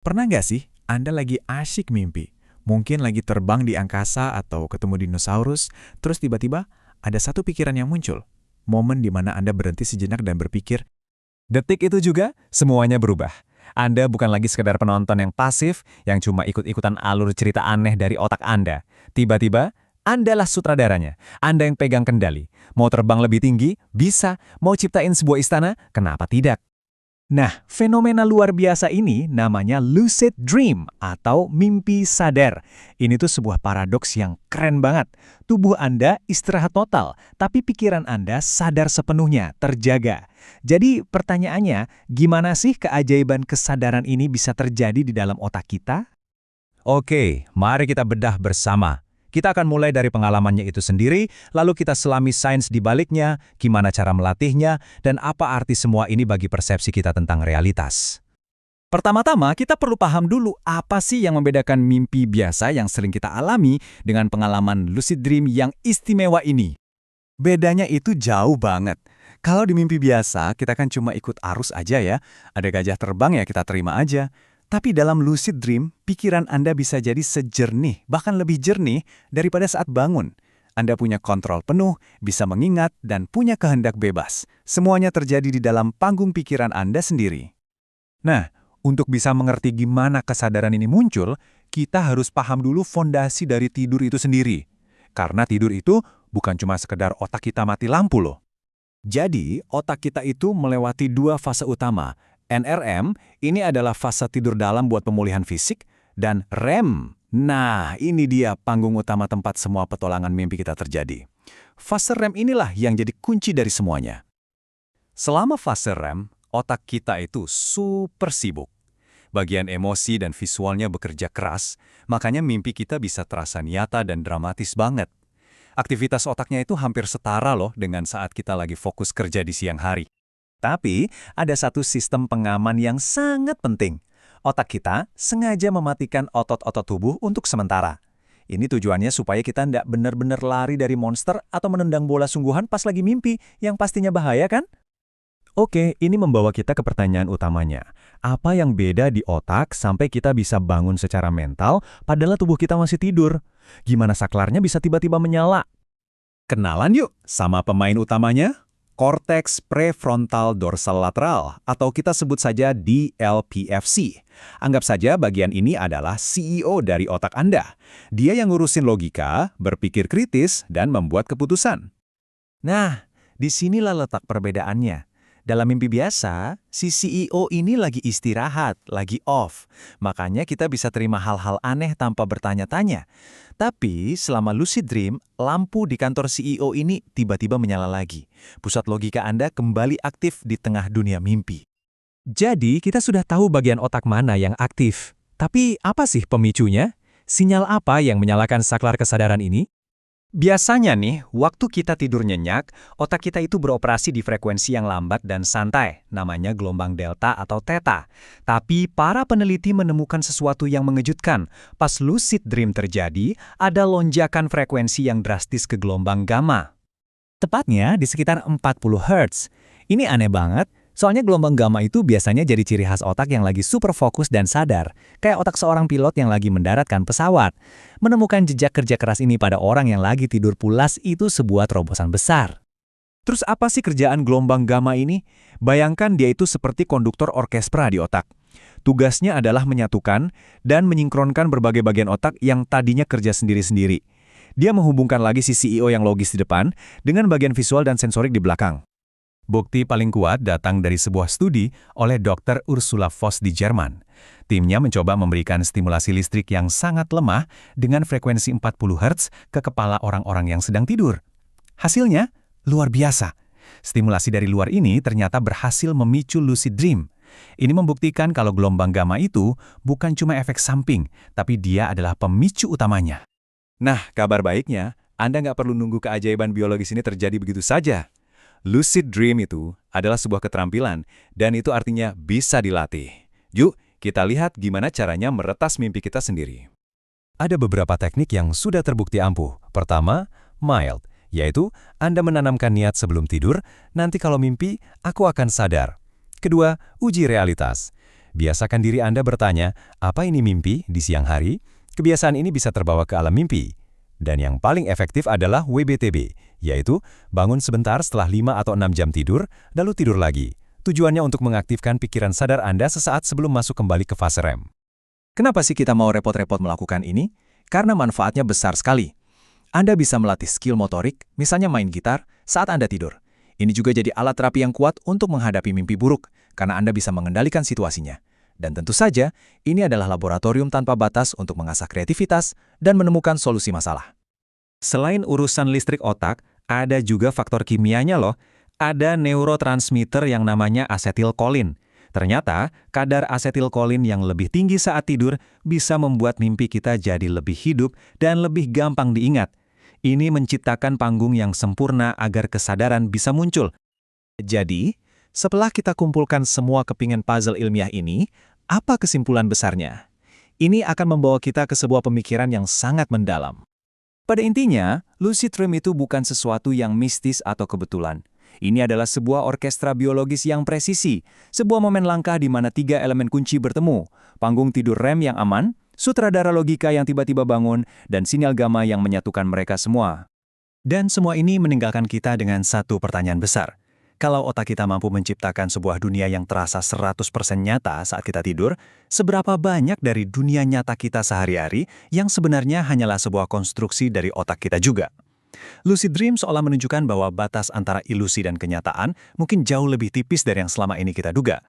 Pernah nggak sih Anda lagi asyik mimpi? Mungkin lagi terbang di angkasa atau ketemu dinosaurus, terus tiba-tiba ada satu pikiran yang muncul. Momen di mana Anda berhenti sejenak dan berpikir, Detik itu juga, semuanya berubah. Anda bukan lagi sekedar penonton yang pasif, yang cuma ikut-ikutan alur cerita aneh dari otak Anda. Tiba-tiba, Andalah sutradaranya. Anda yang pegang kendali. Mau terbang lebih tinggi? Bisa. Mau ciptain sebuah istana? Kenapa tidak? Nah, fenomena luar biasa ini namanya lucid dream atau mimpi sadar. Ini tuh sebuah paradoks yang keren banget. Tubuh Anda istirahat total, tapi pikiran Anda sadar sepenuhnya, terjaga. Jadi pertanyaannya, gimana sih keajaiban kesadaran ini bisa terjadi di dalam otak kita? Oke, mari kita bedah bersama. Kita akan mulai dari pengalamannya itu sendiri, lalu kita selami sains di baliknya, gimana cara melatihnya, dan apa arti semua ini bagi persepsi kita tentang realitas. Pertama-tama, kita perlu paham dulu apa sih yang membedakan mimpi biasa yang sering kita alami dengan pengalaman lucid dream yang istimewa ini. Bedanya itu jauh banget. Kalau di mimpi biasa, kita kan cuma ikut arus aja ya. Ada gajah terbang ya kita terima aja. Tapi dalam lucid dream, pikiran Anda bisa jadi sejernih, bahkan lebih jernih daripada saat bangun. Anda punya kontrol penuh, bisa mengingat, dan punya kehendak bebas. Semuanya terjadi di dalam panggung pikiran Anda sendiri. Nah, untuk bisa mengerti gimana kesadaran ini muncul, kita harus paham dulu fondasi dari tidur itu sendiri. Karena tidur itu bukan cuma sekedar otak kita mati lampu loh. Jadi, otak kita itu melewati dua fase utama. NRM, ini adalah fase tidur dalam buat pemulihan fisik, dan REM. Nah, ini dia panggung utama tempat semua petualangan mimpi kita terjadi. Fase REM inilah yang jadi kunci dari semuanya. Selama fase REM, otak kita itu super sibuk. Bagian emosi dan visualnya bekerja keras, makanya mimpi kita bisa terasa nyata dan dramatis banget. Aktivitas otaknya itu hampir setara loh dengan saat kita lagi fokus kerja di siang hari. Tapi, ada satu sistem pengaman yang sangat penting. Otak kita sengaja mematikan otot-otot tubuh untuk sementara. Ini tujuannya supaya kita tidak benar-benar lari dari monster atau menendang bola sungguhan pas lagi mimpi, yang pastinya bahaya kan? Oke, ini membawa kita ke pertanyaan utamanya. Apa yang beda di otak sampai kita bisa bangun secara mental padahal tubuh kita masih tidur? Gimana saklarnya bisa tiba-tiba menyala? Kenalan yuk sama pemain utamanya, korteks prefrontal dorsal lateral, atau kita sebut saja DLPFC. Anggap saja bagian ini adalah CEO dari otak Anda. Dia yang ngurusin logika, berpikir kritis, dan membuat keputusan. Nah, disinilah letak perbedaannya. Dalam mimpi biasa, si CEO ini lagi istirahat, lagi off. Makanya kita bisa terima hal-hal aneh tanpa bertanya-tanya. Tapi selama lucid dream, lampu di kantor CEO ini tiba-tiba menyala lagi. Pusat logika Anda kembali aktif di tengah dunia mimpi. Jadi kita sudah tahu bagian otak mana yang aktif. Tapi apa sih pemicunya? Sinyal apa yang menyalakan saklar kesadaran ini? Biasanya nih, waktu kita tidur nyenyak, otak kita itu beroperasi di frekuensi yang lambat dan santai, namanya gelombang delta atau theta. Tapi para peneliti menemukan sesuatu yang mengejutkan. Pas lucid dream terjadi, ada lonjakan frekuensi yang drastis ke gelombang gamma. Tepatnya di sekitar 40 Hz. Ini aneh banget. Soalnya gelombang gamma itu biasanya jadi ciri khas otak yang lagi super fokus dan sadar, kayak otak seorang pilot yang lagi mendaratkan pesawat. Menemukan jejak kerja keras ini pada orang yang lagi tidur pulas itu sebuah terobosan besar. Terus apa sih kerjaan gelombang gamma ini? Bayangkan dia itu seperti konduktor orkestra di otak. Tugasnya adalah menyatukan dan menyinkronkan berbagai bagian otak yang tadinya kerja sendiri-sendiri. Dia menghubungkan lagi si CEO yang logis di depan dengan bagian visual dan sensorik di belakang. Bukti paling kuat datang dari sebuah studi oleh Dr. Ursula Voss di Jerman. Timnya mencoba memberikan stimulasi listrik yang sangat lemah dengan frekuensi 40 Hz ke kepala orang-orang yang sedang tidur. Hasilnya luar biasa. Stimulasi dari luar ini ternyata berhasil memicu lucid dream. Ini membuktikan kalau gelombang gamma itu bukan cuma efek samping, tapi dia adalah pemicu utamanya. Nah, kabar baiknya, Anda nggak perlu nunggu keajaiban biologis ini terjadi begitu saja. Lucid dream itu adalah sebuah keterampilan, dan itu artinya bisa dilatih. Yuk, kita lihat gimana caranya meretas mimpi kita sendiri. Ada beberapa teknik yang sudah terbukti ampuh. Pertama, mild, yaitu Anda menanamkan niat sebelum tidur, nanti kalau mimpi, aku akan sadar. Kedua, uji realitas. Biasakan diri Anda bertanya, apa ini mimpi di siang hari? Kebiasaan ini bisa terbawa ke alam mimpi. Dan yang paling efektif adalah WBTB, yaitu bangun sebentar setelah 5 atau 6 jam tidur, lalu tidur lagi. Tujuannya untuk mengaktifkan pikiran sadar Anda sesaat sebelum masuk kembali ke fase REM. Kenapa sih kita mau repot-repot melakukan ini? Karena manfaatnya besar sekali. Anda bisa melatih skill motorik, misalnya main gitar, saat Anda tidur. Ini juga jadi alat terapi yang kuat untuk menghadapi mimpi buruk, karena Anda bisa mengendalikan situasinya. Dan tentu saja, ini adalah laboratorium tanpa batas untuk mengasah kreativitas dan menemukan solusi masalah. Selain urusan listrik otak, ada juga faktor kimianya loh. Ada neurotransmitter yang namanya asetilkolin. Ternyata, kadar asetilkolin yang lebih tinggi saat tidur bisa membuat mimpi kita jadi lebih hidup dan lebih gampang diingat. Ini menciptakan panggung yang sempurna agar kesadaran bisa muncul. Jadi, setelah kita kumpulkan semua kepingan puzzle ilmiah ini, apa kesimpulan besarnya? Ini akan membawa kita ke sebuah pemikiran yang sangat mendalam. Pada intinya, lucid dream itu bukan sesuatu yang mistis atau kebetulan. Ini adalah sebuah orkestra biologis yang presisi, sebuah momen langkah di mana 3 elemen kunci bertemu, panggung tidur REM yang aman, sutradara logika yang tiba-tiba bangun, dan sinyal gamma yang menyatukan mereka semua. Dan semua ini meninggalkan kita dengan satu pertanyaan besar. Kalau otak kita mampu menciptakan sebuah dunia yang terasa 100% nyata saat kita tidur, seberapa banyak dari dunia nyata kita sehari-hari yang sebenarnya hanyalah sebuah konstruksi dari otak kita juga? Lucid dream seolah menunjukkan bahwa batas antara ilusi dan kenyataan mungkin jauh lebih tipis dari yang selama ini kita duga.